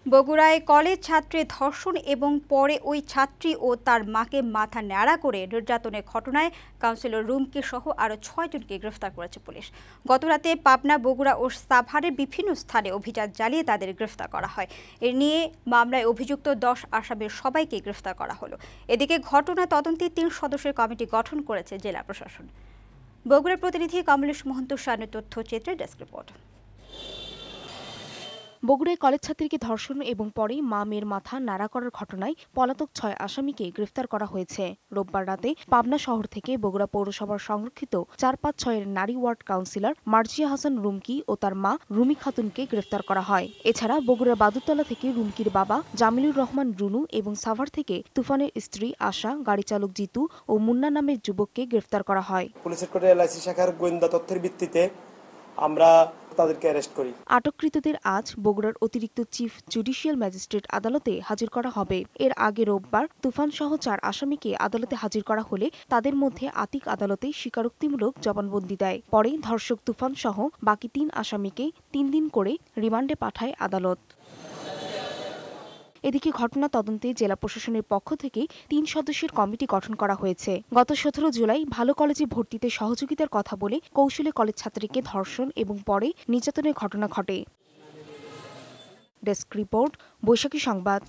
বগুড়ায় কলেজ ছাত্রী ধর্ষণ এবং পরে ওই ছাত্রী ও তার মাকে মাথা ন্যাড়া করে নির্যাতনের ঘটনায় কাউন্সিলর রুমকি সহ আরও ৬ জনকে গ্রেফতার করেছে পুলিশ। গতরাতে পাবনা, বগুড়া ও সাভারের বিভিন্ন স্থানে অভিযান চালিয়ে তাদের গ্রেফতার করা হয়। এ নিয়ে মামলায় অভিযুক্ত ১০ আসামির সবাইকে গ্রেফতার করা হলো। এদিকে ঘটনা তদন্তে ৩ সদস্যের কমিটি গঠন করেছে জেলা প্রশাসন। বগুড়ার প্রতিনিধি কমলেশ মহন্ত শানের তথ্যচিত্রে ডেস্ক রিপোর্ট। বগুড়ায় কলেজ ছাত্রীকে ধর্ষণ এবং পরে মা মেয়ের মাথা নাড়া করার ঘটনায় পলাতক ৬ আসামিকে গ্রেফতার করা হয়েছে। রোববার রাতে পাবনা শহর থেকে বগুড়া পৌরসভার সংরক্ষিত ৪-৫-৬-এর নারী ওয়ার্ড কাউন্সিলর মার্জিয়া হাসান রুমকি ও তার মা রুমি খাতুনকে গ্রেফতার করা হয়। এছাড়া বগুড়ার বাদুরতলা থেকে রুমকির বাবা জামিলুর রহমান রুনু এবং সাভার থেকে তুফানের স্ত্রী আশা, গাড়ি চালক জিতু ও মুন্না নামের যুবককে গ্রেফতার করা হয়। পুলিশের কোর্টে এলআইসি শাখার গোয়েন্দা তথ্যের ভিত্তিতে আমরা তাদেরকে অ্যারেস্ট করি। আটককৃতদের আজ বগুড়ার অতিরিক্ত চিফ জুডিশিয়াল ম্যাজিস্ট্রেট আদালতে হাজির করা হবে। এর আগে রোববার তুফান সহ ৪ আসামিকে আদালতে হাজির করা হলে তাদের মধ্যে আতিক আদালতে স্বীকারোক্তিমূলক জবানবন্দি দেয়। পরে ধর্ষক তুফান সহ বাকি ৩ আসামিকে ৩ দিন করে রিমান্ডে পাঠায় আদালত। এদিকে ঘটনা তদন্তে জেলা প্রশাসনের পক্ষ থেকে ৩ সদস্যের কমিটি গঠন করা হয়েছে। গত ১৭ জুলাই ভালো কলেজে ভর্তিতে সহযোগিতার কথা বলে কৌশলে কলেজ ছাত্রীকে ধর্ষণ এবং পরে নির্যাতনের ঘটনা ঘটে। ডেস্ক রিপোর্ট, বৈশাখী সংবাদ।